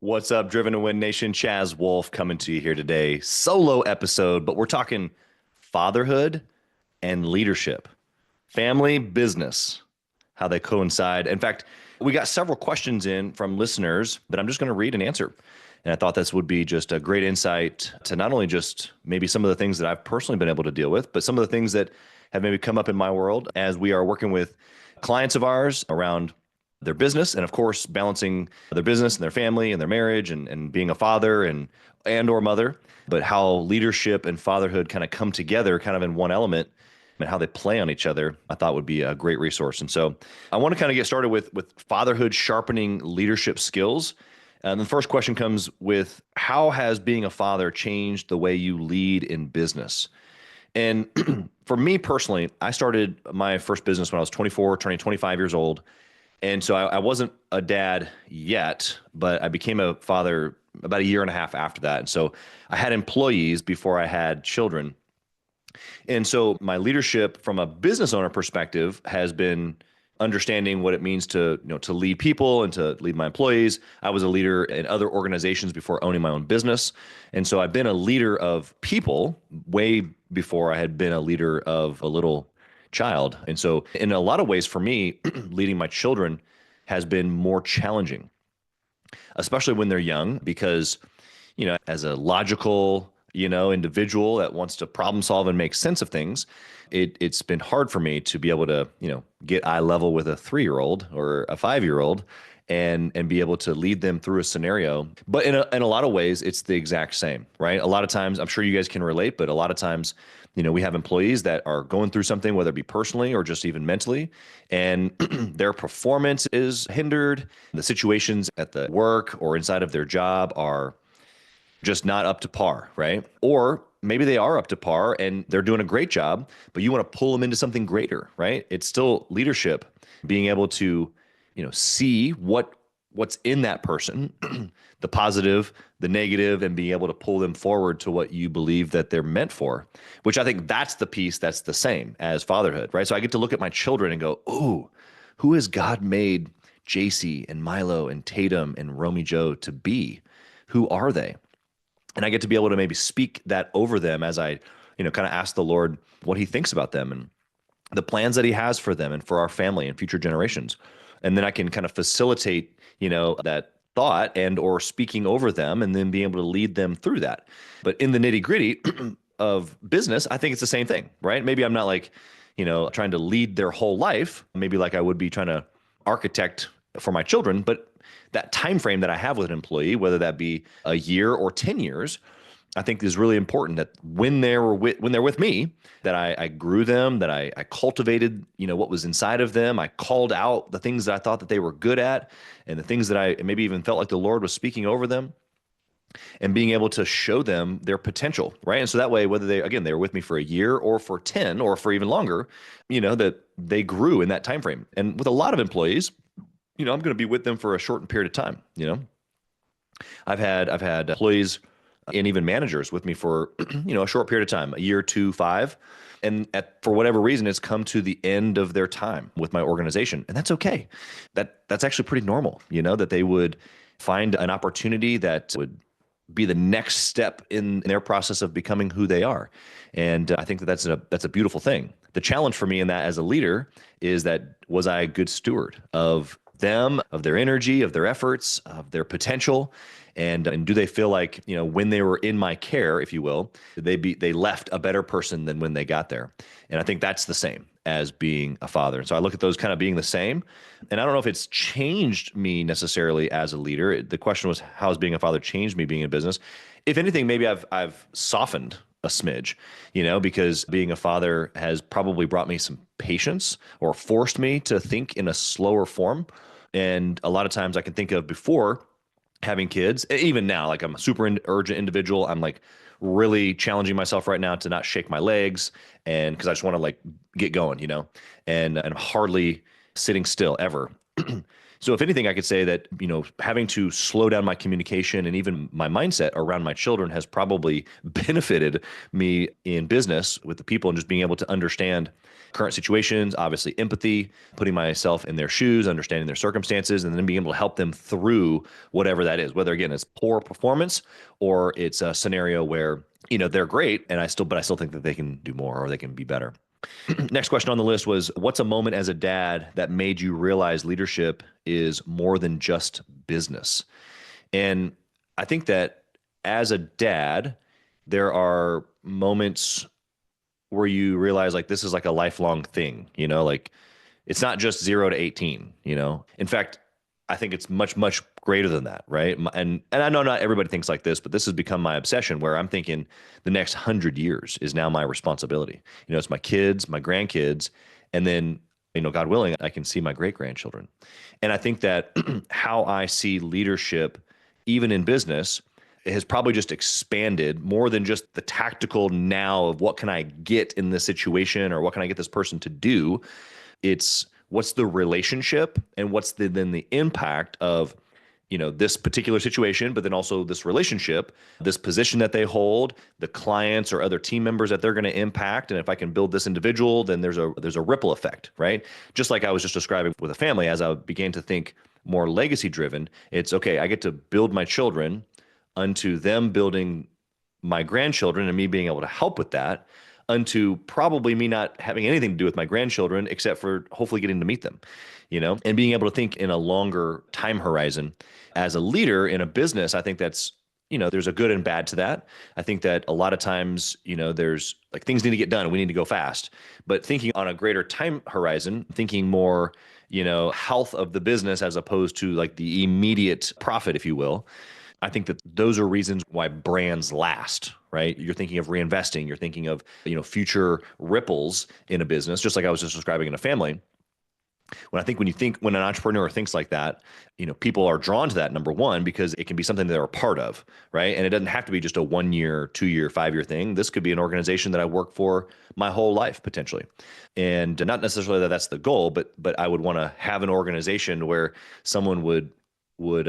What's up, Driven to Win Nation? Chaz Wolfe coming to you here today. Solo episode, but we're talking fatherhood and leadership, family, business, how they coincide. In fact, we got several questions in from listeners that I'm just going to read and answer. And I thought this would be just a great insight to not only just maybe some of the things that I've personally been able to deal with, but some of the things that have maybe come up in my world as we are working with clients of ours around their business and of course balancing their business and their family and their marriage and being a father and or mother, but how leadership and fatherhood kind of come together kind of in one element and how they play on each other, I thought would be a great resource. And so I want to kind of get started with fatherhood sharpening leadership skills. And the first question comes with, how has being a father changed the way you lead in business? And for me personally, I started my first business when I was 24, turning 25 years old. And so I wasn't a dad yet, but I became a father about a year and a half after that. And so I had employees before I had children. And so my leadership from a business owner perspective has been understanding what it means to lead people and to lead my employees. I was a leader in other organizations before owning my own business. And so I've been a leader of people way before I had been a leader of a little child. And so in a lot of ways for me, leading my children has been more challenging, especially when they're young, because, as a logical, individual that wants to problem solve and make sense of things, it's been hard for me to be able to, get eye level with a 3-year-old or a 5-year-old and be able to lead them through a scenario. But in a lot of ways, it's the exact same, right? A lot of times, I'm sure you guys can relate, but a lot of times, we have employees that are going through something, whether it be personally or just even mentally, and their performance is hindered. The situations at the work or inside of their job are just not up to par, right? Or maybe they are up to par and they're doing a great job, but you want to pull them into something greater, right? It's still leadership, being able to, see what's in that person, the positive, the negative, and being able to pull them forward to what you believe that they're meant for, which I think that's the piece that's the same as fatherhood, right? So I get to look at my children and go, ooh, who has God made JC and Milo and Tatum and Romy Joe to be? Who are they? And I get to be able to maybe speak that over them as I, kind of ask the Lord what he thinks about them and the plans that he has for them and for our family and future generations. And then I can kind of facilitate, that thought and or speaking over them and then being able to lead them through that. But in the nitty gritty of business, I think it's the same thing, right? Maybe I'm not like, trying to lead their whole life, maybe like I would be trying to architect for my children, but that time frame that I have with an employee, whether that be a year or 10 years, I think is really important that when they're with me, that I grew them, that I cultivated, what was inside of them. I called out the things that I thought that they were good at and the things that I maybe even felt like the Lord was speaking over them and being able to show them their potential, right? And so that way, whether they were with me for a year or for 10 or for even longer, that they grew in that time frame. And with a lot of employees, I'm going to be with them for a shortened period of time. I've had employees and even managers with me for a short period of time, a year, 2, 5, and for whatever reason, it's come to the end of their time with my organization, and that's okay. That's actually pretty normal. That they would find an opportunity that would be the next step in their process of becoming who they are, and I think that's a beautiful thing. The challenge for me in that as a leader is that, was I a good steward of them, of their energy, of their efforts, of their potential, and do they feel like, when they were in my care, if you will, they left a better person than when they got there? And I think that's the same as being a father. And so I look at those kind of being the same. And I don't know if it's changed me necessarily as a leader. The question was, how has being a father changed me being in business? If anything, maybe I've softened a smidge, because being a father has probably brought me some patience or forced me to think in a slower form. And a lot of times I can think of before having kids, even now, like I'm a super urgent individual. I'm like really challenging myself right now to not shake my legs, and because I just want to like get going, and hardly sitting still ever. So if anything, I could say that, having to slow down my communication and even my mindset around my children has probably benefited me in business with the people and just being able to understand current situations, obviously empathy, putting myself in their shoes, understanding their circumstances, and then being able to help them through whatever that is, whether again, it's poor performance or it's a scenario where, they're great and but I still think that they can do more or they can be better. Next question on the list was, what's a moment as a dad that made you realize leadership is more than just business? And I think that as a dad, there are moments where you realize like this is like a lifelong thing, like it's not just 0 to 18. In fact, I think it's much, much greater than that, right? And I know not everybody thinks like this, but this has become my obsession where I'm thinking the next 100 years is now my responsibility. It's my kids, my grandkids, and then, God willing, I can see my great grandchildren. And I think that how I see leadership, even in business, it has probably just expanded more than just the tactical now of what can I get in this situation or what can I get this person to do. It's what's the relationship and what's then the impact of this particular situation, but then also this relationship, this position that they hold, the clients or other team members that they're going to impact. And if I can build this individual, then there's a ripple effect, right? Just like I was just describing with a family, as I began to think more legacy driven, it's okay, I get to build my children unto them building my grandchildren and me being able to help with that, unto probably me not having anything to do with my grandchildren except for hopefully getting to meet them, and being able to think in a longer time horizon. As a leader in a business, I think that's, there's a good and bad to that. I think that a lot of times, there's like things need to get done and we need to go fast, but thinking on a greater time horizon, thinking more, health of the business as opposed to like the immediate profit, if you will. I think that those are reasons why brands last, right? You're thinking of reinvesting, you're thinking of, future ripples in a business, just like I was just describing in a family. When an entrepreneur thinks like that, people are drawn to that, number one, because it can be something that they're a part of, right? And it doesn't have to be just a 1 year, 2 year, 5 year thing. This could be an organization that I work for my whole life potentially. And not necessarily that that's the goal, but I would want to have an organization where someone would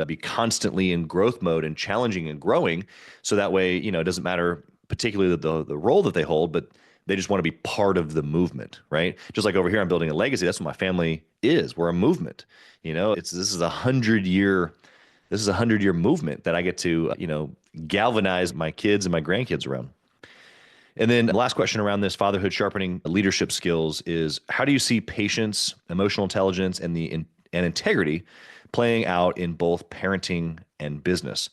be constantly in growth mode and challenging and growing. So that way, it doesn't matter particularly the role that they hold, but they just want to be part of the movement, right? Just like over here, I'm building a legacy. That's what my family is. We're a movement. This is a 100 year movement that I get to, galvanize my kids and my grandkids around. And then the last question around this fatherhood sharpening leadership skills is, how do you see patience, emotional intelligence, and integrity playing out in both parenting and business?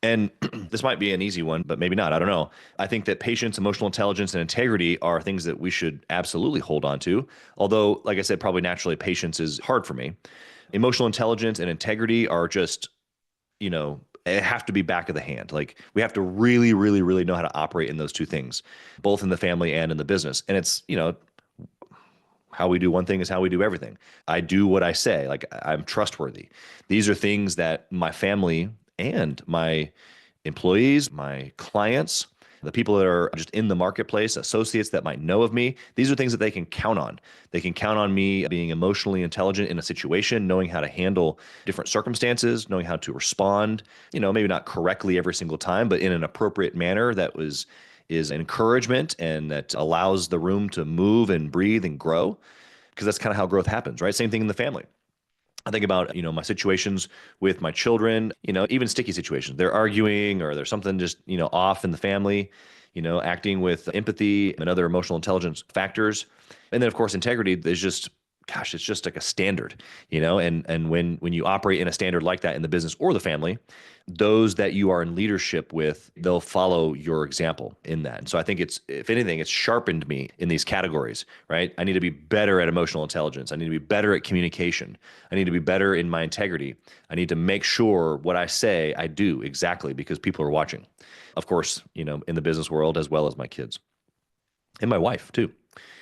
And this might be an easy one, but maybe not. I don't know. I think that patience, emotional intelligence, and integrity are things that we should absolutely hold on to. Although, like I said, probably naturally patience is hard for me. Emotional intelligence and integrity are just, it have to be back of the hand. Like we have to really, really, really know how to operate in those two things, both in the family and in the business. And it's, how we do one thing is how we do everything. I do what I say. Like I'm trustworthy. These are things that my family and my employees, my clients, the people that are just in the marketplace, associates that might know of me, these are things that they can count on. They can count on me being emotionally intelligent in a situation, knowing how to handle different circumstances, knowing how to respond, maybe not correctly every single time, but in an appropriate manner that is encouragement and that allows the room to move and breathe and grow, because that's kind of how growth happens, right? Same thing in the family. I think about, my situations with my children, even sticky situations. They're arguing or there's something just, off in the family, acting with empathy and other emotional intelligence factors. And then, of course, integrity is just, gosh, it's just like a standard, and when you operate in a standard like that in the business or the family, those that you are in leadership with, they'll follow your example in that. And so I think if anything, it's sharpened me in these categories, right? I need to be better at emotional intelligence. I need to be better at communication. I need to be better in my integrity. I need to make sure what I say, I do exactly because people are watching. Of course, in the business world, as well as my kids and my wife too.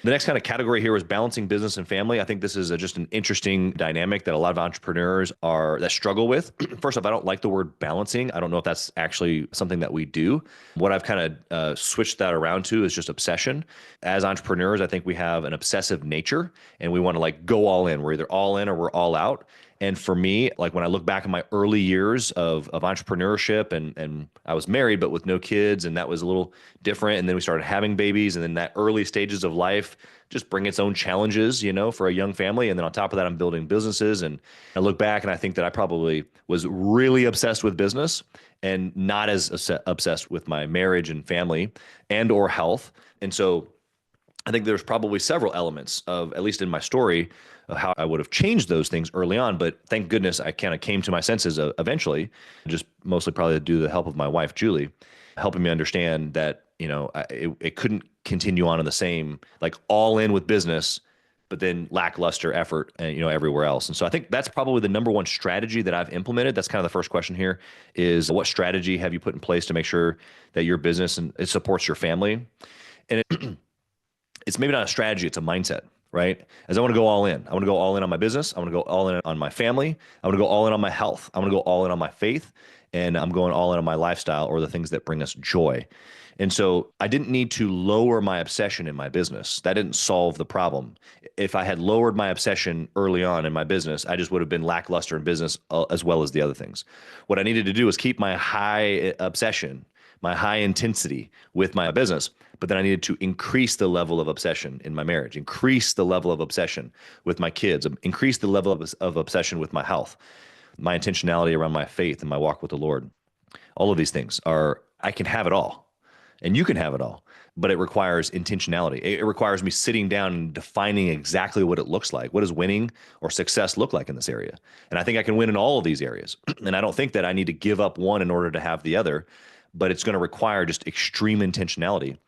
The next kind of category here is balancing business and family. I think this is just an interesting dynamic that a lot of entrepreneurs that struggle with. First off, I don't like the word balancing. I don't know if that's actually something that we do. What I've kind of switched that around to is just obsession. As entrepreneurs, I think we have an obsessive nature and we want to like go all in. We're either all in or we're all out. And for me, like when I look back at my early years of entrepreneurship, and I was married, but with no kids, and that was a little different. And then we started having babies, and then that early stages of life just bring its own challenges, for a young family. And then on top of that, I'm building businesses. And I look back and I think that I probably was really obsessed with business and not as obsessed with my marriage and family and or health. And so I think there's probably several elements of, at least in my story, of how I would have changed those things early on. But thank goodness I kind of came to my senses eventually, just mostly probably due to the help of my wife, Julie, helping me understand that, it couldn't continue on in the same, like all in with business, but then lackluster effort, and, everywhere else. And so I think that's probably the number one strategy that I've implemented. That's kind of the first question here is, what strategy have you put in place to make sure that your business and it supports your family? And it's maybe not a strategy, it's a mindset, right? As I want to go all in. I want to go all in on my business. I want to go all in on my family. I want to go all in on my health. I want to go all in on my faith. And I'm going all in on my lifestyle, or the things that bring us joy. And so I didn't need to lower my obsession in my business. That didn't solve the problem. If I had lowered my obsession early on in my business, I just would have been lackluster in business, as well as the other things. What I needed to do was keep my high obsession, my high intensity with my business, but then I needed to increase the level of obsession in my marriage, increase the level of obsession with my kids, increase the level of obsession with my health, my intentionality around my faith and my walk with the Lord. All of these things I can have it all, and you can have it all, but it requires intentionality. It requires me sitting down and defining exactly what it looks like. What does winning or success look like in this area? And I think I can win in all of these areas. And I don't think that I need to give up one in order to have the other, but it's going to require just extreme intentionality.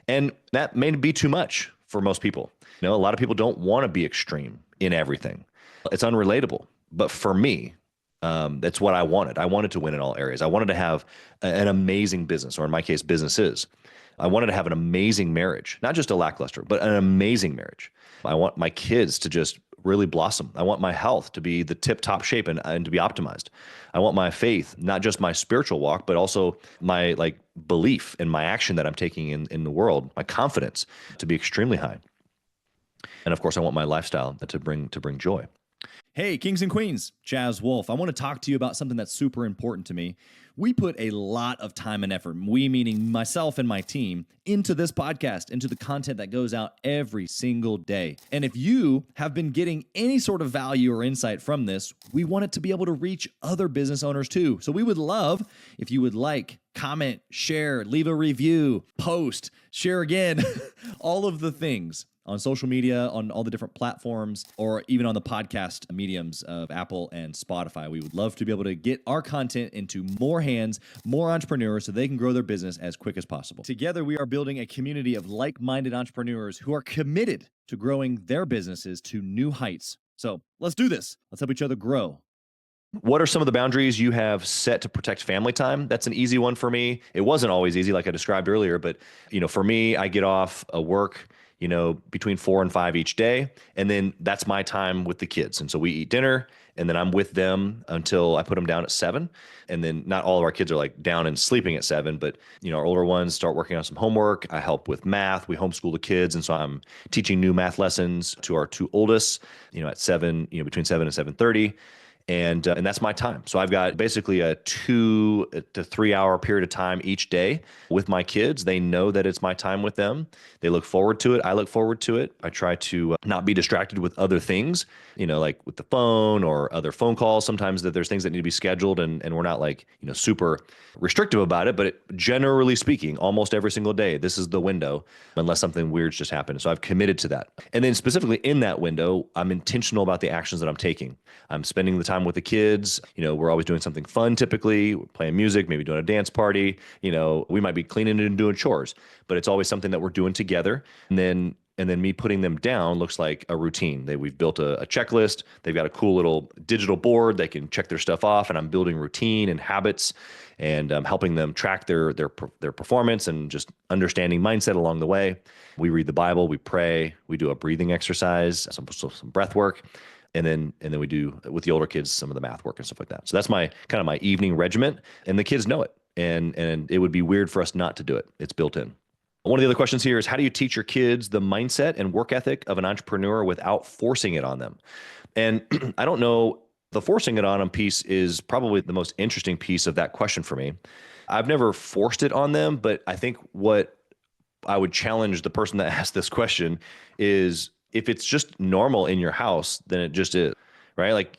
And that may be too much for most people. A lot of people don't want to be extreme in everything. It's unrelatable. But for me, that's what I wanted. I wanted to win in all areas. I wanted to have an amazing business, or in my case, businesses. I wanted to have an amazing marriage, not just a lackluster, but an amazing marriage. I want my kids to just really blossom. I want my health to be the tip top shape and to be optimized. I want my faith, not just my spiritual walk, but also my belief and my action that I'm taking in the world, my confidence to be extremely high. And of course, I want my lifestyle to bring joy. Hey, kings and queens, Chaz Wolfe. I want to talk to you about something that's super important to me. We put a lot of time and effort, we meaning myself and my team, into this podcast, into the content that goes out every single day. And if you have been getting any sort of value or insight from this, we want it to be able to reach other business owners too. So we would love if you would like, comment, share, leave a review, post, share again, all of the things on social media, on all the different platforms, or even on the podcast mediums of Apple and Spotify. We would love to be able to get our content into more hands, more entrepreneurs, so they can grow their business as quick as possible. Together, we are building a community of like-minded entrepreneurs who are committed to growing their businesses to new heights. So let's do this. Let's help each other grow. What are some of the boundaries you have set to protect family time? That's an easy one for me. It wasn't always easy, like I described earlier, but for me, I get off work between 4 and 5 each day. And then that's my time with the kids. And so we eat dinner, and then I'm with them until I put them down at 7. And then not all of our kids are down and sleeping at 7, but our older ones start working on some homework. I help with math. We homeschool the kids. And so I'm teaching new math lessons to our 2 oldest, at 7, between 7 and 7:30. And that's my time. So I've got basically a 2 to 3 hour period of time each day with my kids. They know that it's my time with them. They look forward to it. I look forward to it. I try to not be distracted with other things, like with the phone or other phone calls. Sometimes that there's things that need to be scheduled, and we're not super restrictive about it. But generally speaking, almost every single day, this is the window, unless something weird's just happened. So I've committed to that. And then specifically in that window, I'm intentional about the actions that I'm taking. I'm spending the time with the kids. We're always doing something fun, typically playing music, maybe doing a dance party. We might be cleaning and doing chores, but it's always something that we're doing together. And then me putting them down looks like a routine. We've built a checklist. They've got a cool little digital board. They can check their stuff off, and I'm building routine and habits, and helping them track their performance and just understanding mindset along the way. We read the Bible, we pray, we do a breathing exercise, some breath work. And then we do with the older kids some of the math work and stuff like that. So that's my kind of my evening regiment, and the kids know it. And it would be weird for us not to do it. It's built in. One of the other questions here is, how do you teach your kids the mindset and work ethic of an entrepreneur without forcing it on them? And I don't know The forcing it on them piece is probably the most interesting piece of that question for me. I've never forced it on them, but I think what I would challenge the person that asked this question is if it's just normal in your house, then it just is, right? Like,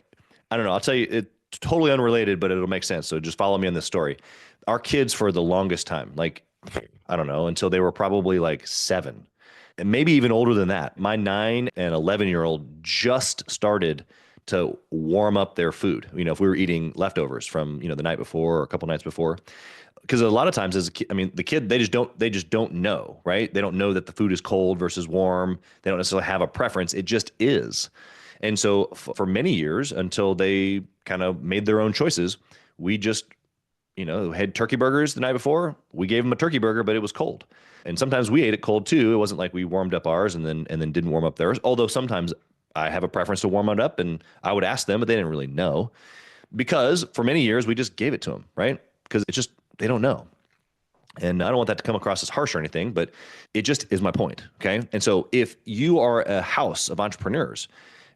I don't know. I'll tell you, it's totally unrelated, but it'll make sense. So just follow me on this story. Our kids, for the longest time, like, I don't know, until they were probably like 7 and maybe even older than that. My 9 and 11-year-old just started to warm up their food. If we were eating leftovers from, the night before or a couple nights before, because a lot of times as a kid, the kid, they just don't know, right? They don't know that the food is cold versus warm. They don't necessarily have a preference. It just is. And so for many years, until they kind of made their own choices, we just, had turkey burgers the night before. We gave them a turkey burger, but it was cold. And sometimes we ate it cold too. It wasn't like we warmed up ours and then didn't warm up theirs. Although sometimes I have a preference to warm it up, and I would ask them, but they didn't really know, because for many years we just gave it to them, right? Because it's just, they don't know. And I don't want that to come across as harsh or anything, but it just is my point. Okay. And so if you are a house of entrepreneurs,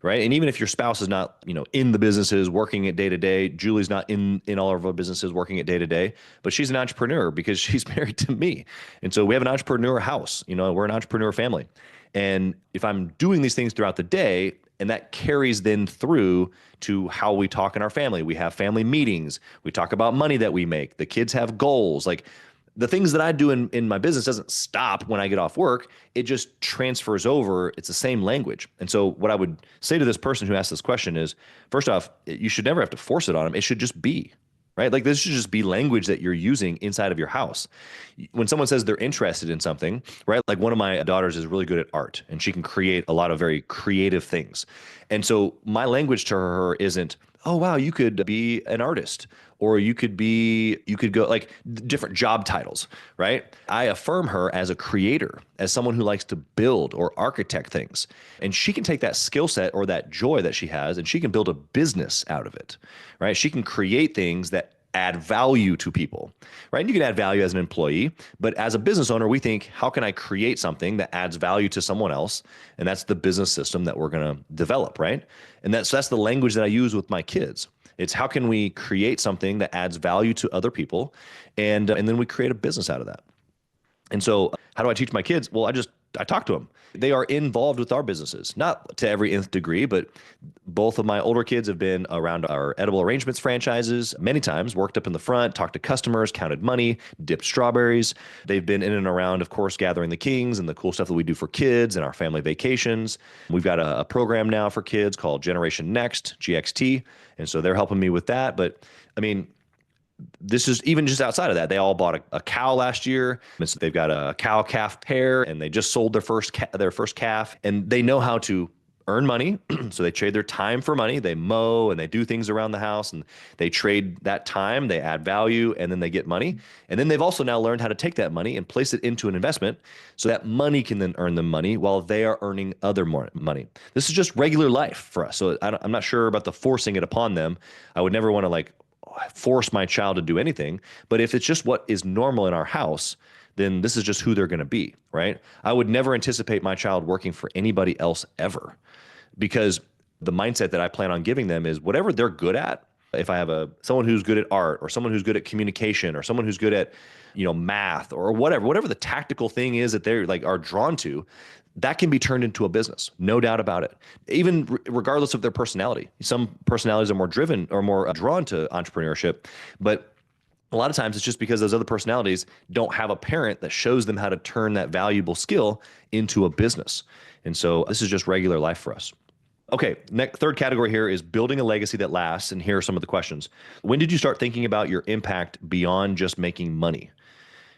right? And even if your spouse is not, in the businesses working it day to day, Julie's not in all of our businesses working it day to day, but she's an entrepreneur because she's married to me. And so we have an entrepreneur house, we're an entrepreneur family. And if I'm doing these things throughout the day, and that carries then through to how we talk in our family. We have family meetings. We talk about money that we make. The kids have goals. Like, the things that I do in my business doesn't stop when I get off work. It just transfers over. It's the same language. And so what I would say to this person who asked this question is, first off, you should never have to force it on them. It should just be, right? Like, this should just be language that you're using inside of your house. When someone says they're interested in something, right? Like, one of my daughters is really good at art, and she can create a lot of very creative things. And so my language to her isn't, oh, wow, you could be an artist, or you could go, like, different job titles, right? I affirm her as a creator, as someone who likes to build or architect things. And she can take that skill set or that joy that she has, and she can build a business out of it, right? She can create things that add value to people, right? And you can add value as an employee, but as a business owner, we think, how can I create something that adds value to someone else? And that's the business system that we're going to develop, right? And that's the language that I use with my kids. It's, how can we create something that adds value to other people, and then we create a business out of that. And so how do I teach my kids? Well, I talk to them. They are involved with our businesses, not to every nth degree, but both of my older kids have been around our edible arrangements franchises many times, worked up in the front, talked to customers, counted money, dipped strawberries. They've been in and around, of course, gathering the kings and the cool stuff that we do for kids and our family vacations. We've got a program now for kids called Generation Next, GXT. And so they're helping me with that. But this is even just outside of that. They all bought a cow last year. And so they've got a cow calf pair, and they just sold their first calf, and they know how to earn money. So they trade their time for money. They mow and they do things around the house, and they trade that time, they add value, and then they get money. And then they've also now learned how to take that money and place it into an investment, so that money can then earn them money while they are earning other more money. This is just regular life for us. So I'm not sure about the forcing it upon them. I would never want to force my child to do anything. But if it's just what is normal in our house, then this is just who they're going to be, right? I would never anticipate my child working for anybody else ever, because the mindset that I plan on giving them is whatever they're good at. If I have someone who's good at art, or someone who's good at communication, or someone who's good at, math, or whatever the tactical thing is that they're are drawn to, that can be turned into a business, no doubt about it. Even regardless of their personality. Some personalities are more driven or more drawn to entrepreneurship, but a lot of times it's just because those other personalities don't have a parent that shows them how to turn that valuable skill into a business. And so this is just regular life for us. Okay, third category here is building a legacy that lasts. And here are some of the questions. When did you start thinking about your impact beyond just making money?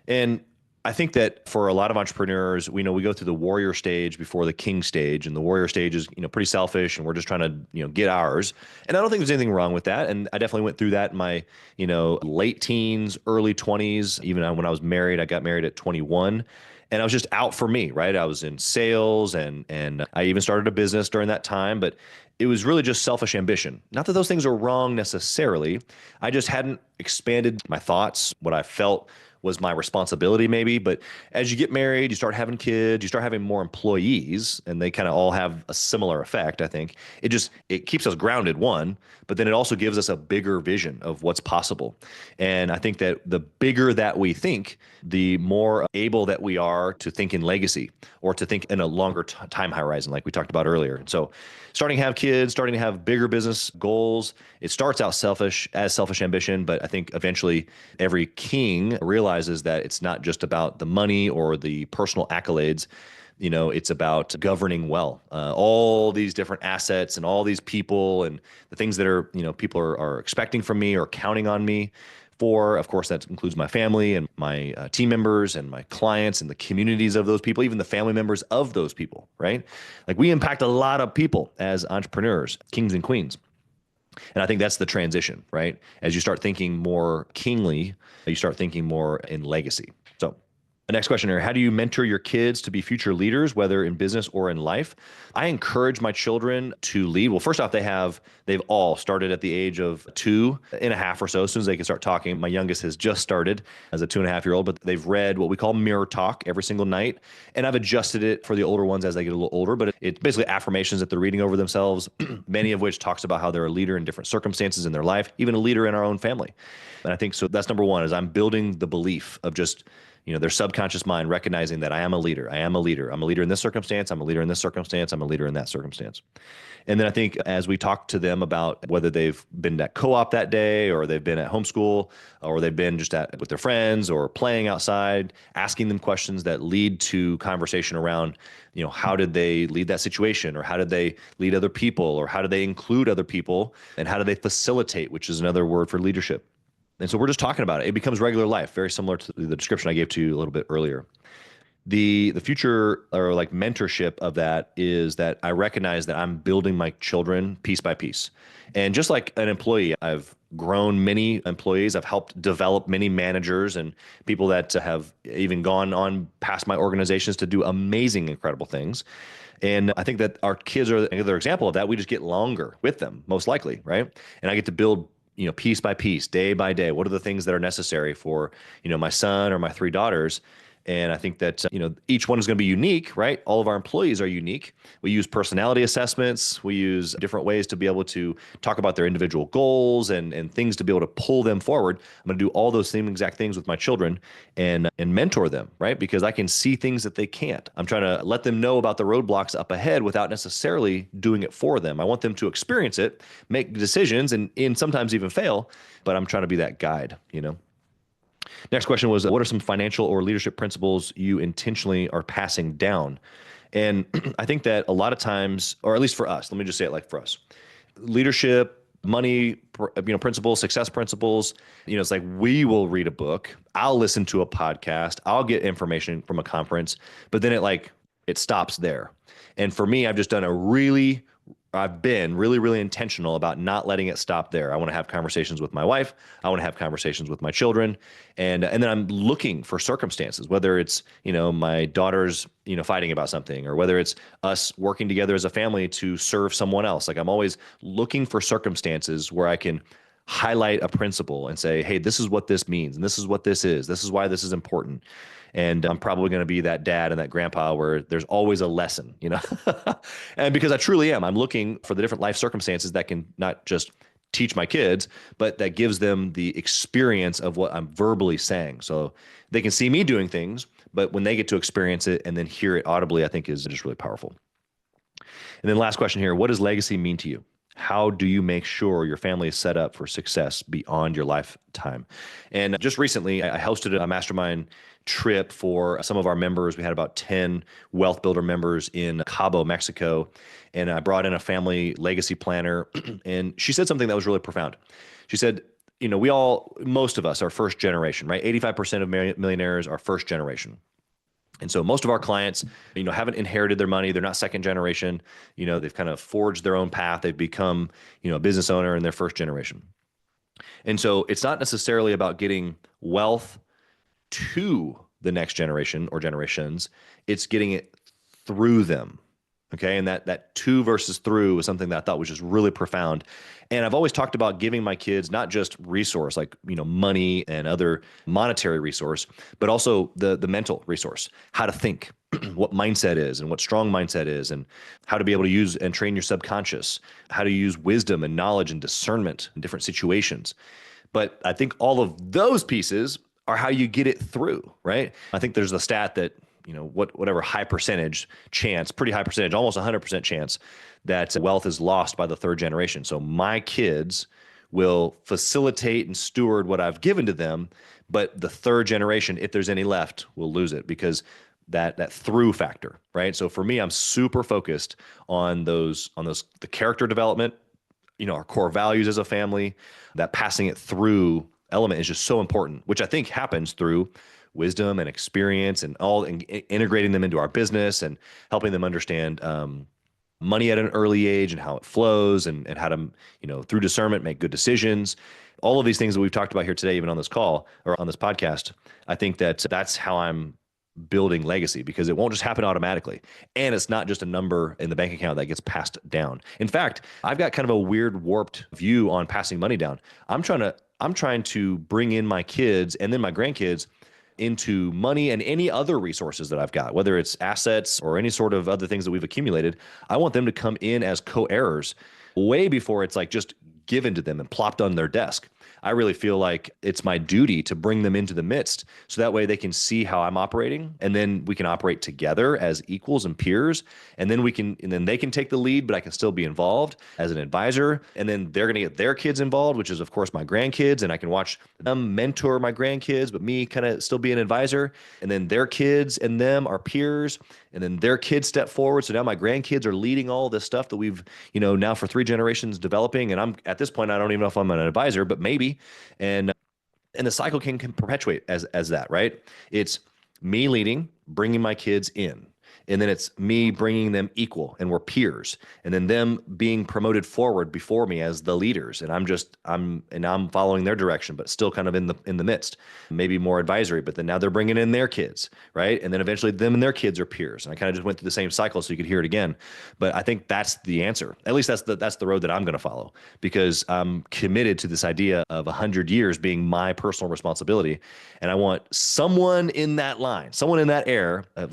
And I think that for a lot of entrepreneurs, we go through the warrior stage before the king stage, and the warrior stage is, pretty selfish, and we're just trying to, get ours. And I don't think there's anything wrong with that. And I definitely went through that in my, late teens, early 20s. Even when I was married, I got married at 21, and I was just out for me, right? I was in sales, and I even started a business during that time, but it was really just selfish ambition. Not that those things are wrong necessarily. I just hadn't expanded my thoughts, what I felt was my responsibility maybe. But as you get married, you start having kids, you start having more employees, and they kind of all have a similar effect. I think it keeps us grounded, one, but then it also gives us a bigger vision of what's possible. And I think that the bigger that we think, the more able that we are to think in legacy or to think in a longer time horizon, like we talked about earlier. So starting to have kids, starting to have bigger business goals, it starts out selfish ambition, but I think eventually every king realizes that it's not just about the money or the personal accolades. It's about governing well, all these different assets and all these people and the things that people are expecting from me or counting on me for. Of course, that includes my family and my team members and my clients and the communities of those people, even the family members of those people, right? Like we impact a lot of people as entrepreneurs, kings and queens. And I think that's the transition, right? As you start thinking more kingly, you start thinking more in legacy. So the next question here, how do you mentor your kids to be future leaders, whether in business or in life? I encourage my children to lead. Well, first off, they've all started at the age of 2.5 or so, as soon as they can start talking. My youngest has just started as a 2.5-year-old, but they've read what we call mirror talk every single night. And I've adjusted it for the older ones as they get a little older, but it's basically affirmations that they're reading over themselves, many of which talks about how they're a leader in different circumstances in their life, even a leader in our own family. And I think so that's number one, is I'm building the belief of just their subconscious mind recognizing that I am a leader. I am a leader. I'm a leader in this circumstance. I'm a leader in this circumstance. I'm a leader in that circumstance. And then I think as we talk to them about whether they've been at co-op that day or they've been at homeschool or they've been just with their friends or playing outside, asking them questions that lead to conversation around, how did they lead that situation, or how did they lead other people, or how did they include other people, and how do they facilitate, which is another word for leadership. And so we're just talking about it. It becomes regular life, very similar to the description I gave to you a little bit earlier. The future or like mentorship of that is that I recognize that I'm building my children piece by piece. And just like an employee, I've grown many employees. I've helped develop many managers and people that have even gone on past my organizations to do amazing, incredible things. And I think that our kids are another example of that. We just get longer with them, most likely, right? And I get to build piece by piece, day by day. What are the things that are necessary for, my son or my 3 daughters? And I think that, each one is going to be unique, right? All of our employees are unique. We use personality assessments. We use different ways to be able to talk about their individual goals and things to be able to pull them forward. I'm going to do all those same exact things with my children and mentor them, right? Because I can see things that they can't. I'm trying to let them know about the roadblocks up ahead without necessarily doing it for them. I want them to experience it, make decisions, and sometimes even fail, but I'm trying to be that guide, Next question was, what are some financial or leadership principles you intentionally are passing down? And I think that a lot of times, or at least for us, let me just say it like for us, leadership, money, principles, success principles, it's like we will read a book, I'll listen to a podcast, I'll get information from a conference, but then it stops there. And for me, I've been really, really intentional about not letting it stop there. I want to have conversations with my wife. I want to have conversations with my children. And then I'm looking for circumstances, whether it's, my daughters, fighting about something, or whether it's us working together as a family to serve someone else. Like I'm always looking for circumstances where I can highlight a principle and say, hey, this is what this means. And this is what this is. This is why this is important. And I'm probably going to be that dad and that grandpa where there's always a lesson, and because I truly am, I'm looking for the different life circumstances that can not just teach my kids, but that gives them the experience of what I'm verbally saying. So they can see me doing things, but when they get to experience it and then hear it audibly, I think is just really powerful. And then last question here, what does legacy mean to you? How do you make sure your family is set up for success beyond your lifetime? And just recently, I hosted a mastermind trip for some of our members. We had about 10 Wealth Builder members in Cabo, Mexico. And I brought in a family legacy planner. And she said something that was really profound. She said, most of us are first generation, right? 85% of millionaires are first generation. And so most of our clients, haven't inherited their money. They're not second generation. They've kind of forged their own path. They've become, a business owner in their first generation. And so it's not necessarily about getting wealth to the next generation or generations. It's getting it through them. Okay. And that to versus through was something that I thought was just really profound. And I've always talked about giving my kids not just resource like, money and other monetary resource, but also the mental resource, how to think, what mindset is and what strong mindset is, and how to be able to use and train your subconscious, how to use wisdom and knowledge and discernment in different situations. But I think all of those pieces are how you get it through, right? I think there's a stat that, whatever high percentage chance, pretty high percentage, almost 100% chance that wealth is lost by the third generation. So my kids will facilitate and steward what I've given to them, but the third generation, if there's any left, will lose it because that through factor, right? So for me, I'm super focused on the character development, our core values as a family. That passing it through element is just so important, which I think happens through wisdom and experience and integrating them into our business and helping them understand money at an early age and how it flows and how to, through discernment, make good decisions. All of these things that we've talked about here today, even on this call or on this podcast, I think that's how I'm building legacy, because it won't just happen automatically. And it's not just a number in the bank account that gets passed down. In fact, I've got kind of a weird warped view on passing money down. I'm trying to bring in my kids and then my grandkids into money and any other resources that I've got, whether it's assets or any sort of other things that we've accumulated. I want them to come in as co-heirs way before it's like just given to them and plopped on their desk. I really feel like it's my duty to bring them into the midst so that way they can see how I'm operating, and then we can operate together as equals and peers. And then they can take the lead, but I can still be involved as an advisor. And then they're going to get their kids involved, which is of course my grandkids, and I can watch them mentor my grandkids, but me kind of still be an advisor. And then their kids and them are peers, and then their kids step forward. So now my grandkids are leading all this stuff that we've, now for 3 generations developing. And I'm at this point, I don't even know if I'm an advisor, but maybe. And the cycle can perpetuate as that, right? It's me leading, bringing my kids in. And then it's me bringing them equal, and we're peers, and then them being promoted forward before me as the leaders. And I'm following their direction, but still kind of in the midst, maybe more advisory, but then now they're bringing in their kids, right? And then eventually them and their kids are peers. And I kind of just went through the same cycle so you could hear it again. But I think that's the answer. At least that's the road that I'm going to follow, because I'm committed to this idea of 100 years being my personal responsibility. And I want someone in that line, someone in that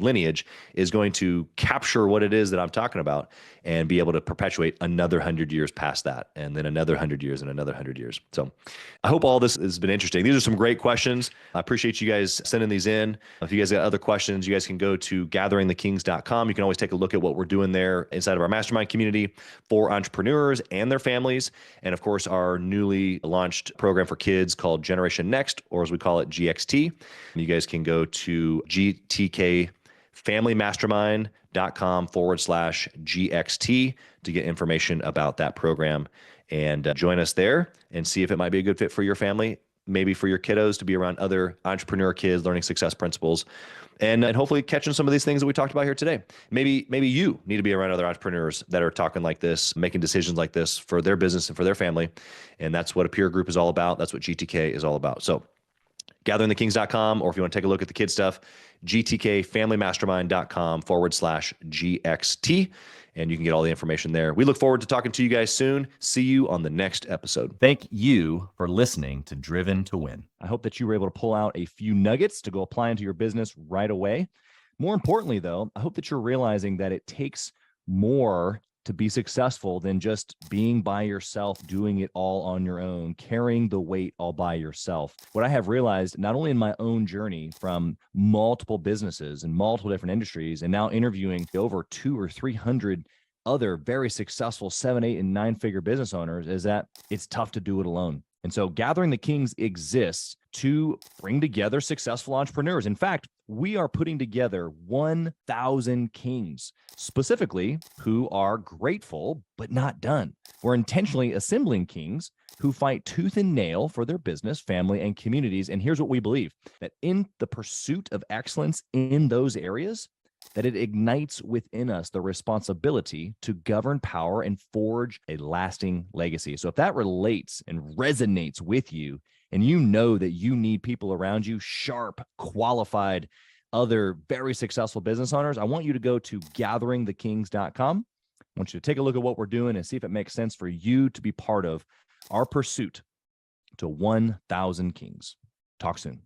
lineage is going to capture what it is that I'm talking about and be able to perpetuate another 100 years past that, and then another 100 years and another 100 years. So I hope all this has been interesting. These are some great questions. I appreciate you guys sending these in. If you guys got other questions, you guys can go to gatheringthekings.com. You can always take a look at what we're doing there inside of our mastermind community for entrepreneurs and their families. And of course, our newly launched program for kids called Generation Next, or as we call it, GXT. You guys can go to GTKFamilyMastermind.com/GXT to get information about that program, and join us there and see if it might be a good fit for your family, maybe for your kiddos to be around other entrepreneur kids, learning success principles, and hopefully catching some of these things that we talked about here today. Maybe you need to be around other entrepreneurs that are talking like this, making decisions like this for their business and for their family. And that's what a peer group is all about. That's what GTK is all about. So gatheringthekings.com, or if you want to take a look at the kid stuff, GTKFamilyMastermind.com/GXT, and you can get all the information there. We look forward to talking to you guys soon. See you on the next episode. Thank you for listening to Driven to Win. I hope that you were able to pull out a few nuggets to go apply into your business right away. More importantly, though, I hope that you're realizing that it takes more to be successful than just being by yourself, doing it all on your own, carrying the weight all by yourself. What I have realized, not only in my own journey from multiple businesses and multiple different industries, and now interviewing over 200 or 300 other very successful 7, 8, and 9-figure business owners, is that it's tough to do it alone. And so Gathering the Kings exists to bring together successful entrepreneurs. In fact, we are putting together 1,000 kings, specifically who are grateful but not done. We're intentionally assembling kings who fight tooth and nail for their business, family, and communities. And here's what we believe: that in the pursuit of excellence in those areas, that it ignites within us the responsibility to govern power and forge a lasting legacy. So if that relates and resonates with you, and you know that you need people around you, sharp, qualified, other very successful business owners, I want you to go to gatheringthekings.com. I want you to take a look at what we're doing and see if it makes sense for you to be part of our pursuit to 1,000 kings. Talk soon.